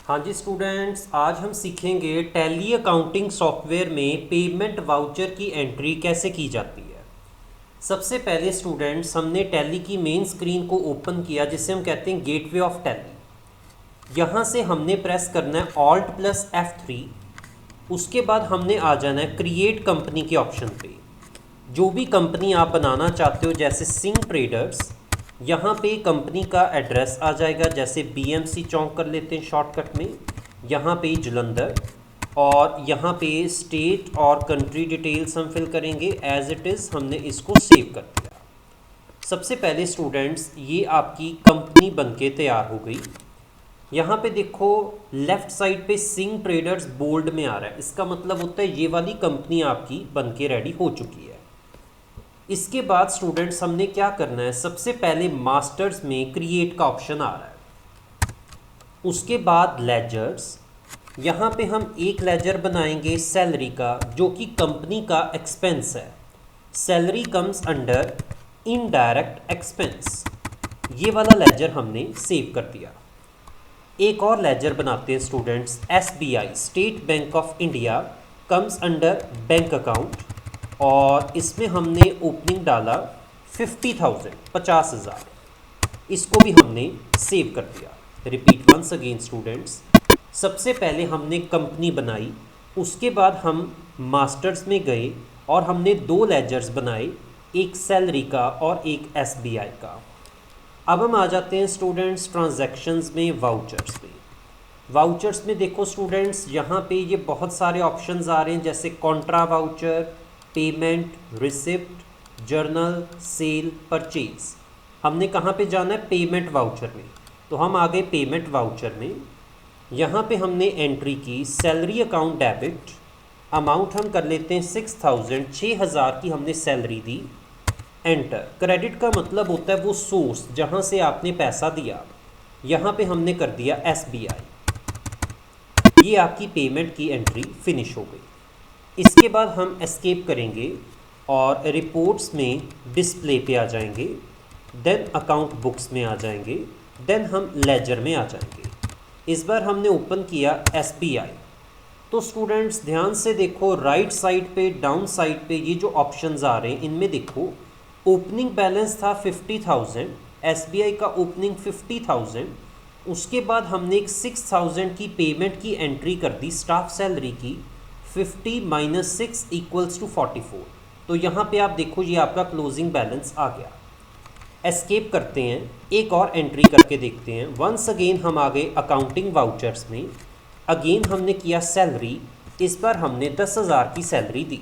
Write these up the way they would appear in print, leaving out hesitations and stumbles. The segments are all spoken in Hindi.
हाँ जी स्टूडेंट्स, आज हम सीखेंगे टैली अकाउंटिंग सॉफ्टवेयर में पेमेंट वाउचर की एंट्री कैसे की जाती है। सबसे पहले स्टूडेंट्स हमने टैली की मेन स्क्रीन को ओपन किया, जिसे हम कहते हैं गेटवे ऑफ टैली। यहाँ से हमने प्रेस करना है ऑल्ट प्लस F3। उसके बाद हमने आ जाना है क्रिएट कंपनी के ऑप्शन पे। जो भी कंपनी आप बनाना चाहते हो, जैसे सिंह ट्रेडर्स, यहाँ पे कंपनी का एड्रेस आ जाएगा। जैसे BMC चौक कर लेते हैं शॉर्टकट में, यहाँ पे जलंधर, और यहाँ पे स्टेट और कंट्री डिटेल्स हम फिल करेंगे एज इट इज़। हमने इसको सेव कर दिया। सबसे पहले स्टूडेंट्स ये आपकी कंपनी बनके तैयार हो गई। यहाँ पे देखो लेफ्ट साइड पे सिंह ट्रेडर्स बोल्ड में आ रहा है, इसका मतलब होता है ये वाली कंपनी आपकी बनके रेडी हो चुकी है। इसके बाद स्टूडेंट्स हमने क्या करना है, सबसे पहले मास्टर्स में क्रिएट का ऑप्शन आ रहा है। उसके बाद लेजर्स, यहाँ पे हम एक लेजर बनाएंगे सैलरी का, जो कि कंपनी का एक्सपेंस है। Salary comes under indirect expense. ये वाला लेजर हमने सेव कर दिया। एक और लेजर बनाते हैं students, SBI state bank of India comes under bank account, और इसमें हमने ओपनिंग डाला 50,000 50,000। इसको भी हमने सेव कर दिया। रिपीट वंस अगेन स्टूडेंट्स, सबसे पहले हमने कंपनी बनाई, उसके बाद हम मास्टर्स में गए और हमने दो लेजर्स बनाए, एक सैलरी का और एक SBI का। अब हम आ जाते हैं स्टूडेंट्स ट्रांजैक्शंस में, वाउचर्स में। वाउचर्स में देखो स्टूडेंट्स, यहाँ पे ये बहुत सारे ऑप्शंस आ रहे हैं, जैसे contra voucher, payment, receipt, journal, sale, purchase. हमने कहाँ पे जाना है, पेमेंट वाउचर में। तो हम आ गए पेमेंट वाउचर में। यहाँ पे हमने एंट्री की सैलरी अकाउंट डेबिट, अमाउंट हम कर लेते हैं 6,000, 6,000 की हमने सैलरी दी। एंटर। क्रेडिट का मतलब होता है वो सोर्स जहाँ से आपने पैसा दिया। यहाँ पे हमने कर दिया SBI। ये आपकी पेमेंट की एंट्री फिनिश हो गई। इसके बाद हम एस्केप करेंगे और रिपोर्ट्स में डिस्प्ले पे आ जाएंगे, देन अकाउंट बुक्स में आ जाएंगे, देन हम लेजर में आ जाएंगे। इस बार हमने ओपन किया SBI। तो स्टूडेंट्स ध्यान से देखो, राइट साइड पे, डाउन साइड पे ये जो ऑप्शंस आ रहे हैं, इनमें देखो ओपनिंग बैलेंस था 50,000, SBI का ओपनिंग 50,000। उसके बाद हमने एक 6,000 की पेमेंट की एंट्री कर दी, स्टाफ सैलरी की। 50 माइनस 6 इक्वल्स टू 44। तो यहाँ पे आप देखो ये आपका क्लोजिंग बैलेंस आ गया। एस्केप करते हैं, एक और एंट्री करके देखते हैं। वंस अगेन हम आ गए अकाउंटिंग वाउचर्स में। अगेन हमने किया सैलरी, इस बार हमने 10,000 की सैलरी दी।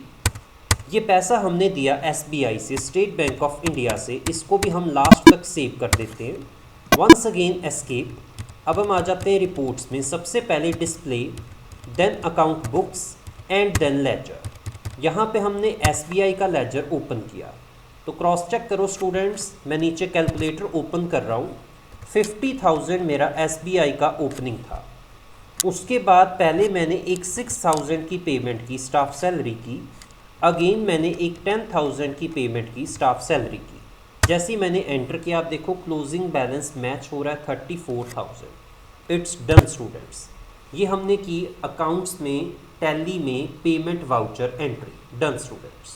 ये पैसा हमने दिया SBI से, स्टेट बैंक ऑफ इंडिया से। इसको भी हम लास्ट तक सेव कर देते हैं। Once again escape. अब हम आ जाते हैं रिपोर्ट्स में। सबसे पहले display, then account books and then ledger. यहाँ पे हमने SBI का लेजर ओपन किया। तो क्रॉस चेक करो स्टूडेंट्स, मैं नीचे कैलकुलेटर ओपन कर रहा हूँ। 50,000 मेरा SBI का ओपनिंग था। उसके बाद पहले मैंने एक 6,000 की पेमेंट की स्टाफ सैलरी की। अगेन मैंने एक 10,000 की पेमेंट की स्टाफ सैलरी की। जैसे ही मैंने एंटर किया, आप देखो क्लोजिंग बैलेंस मैच हो रहा है 34,000। It's done students. ये हमने की अकाउंट्स में, टैली में payment voucher entry. Done students.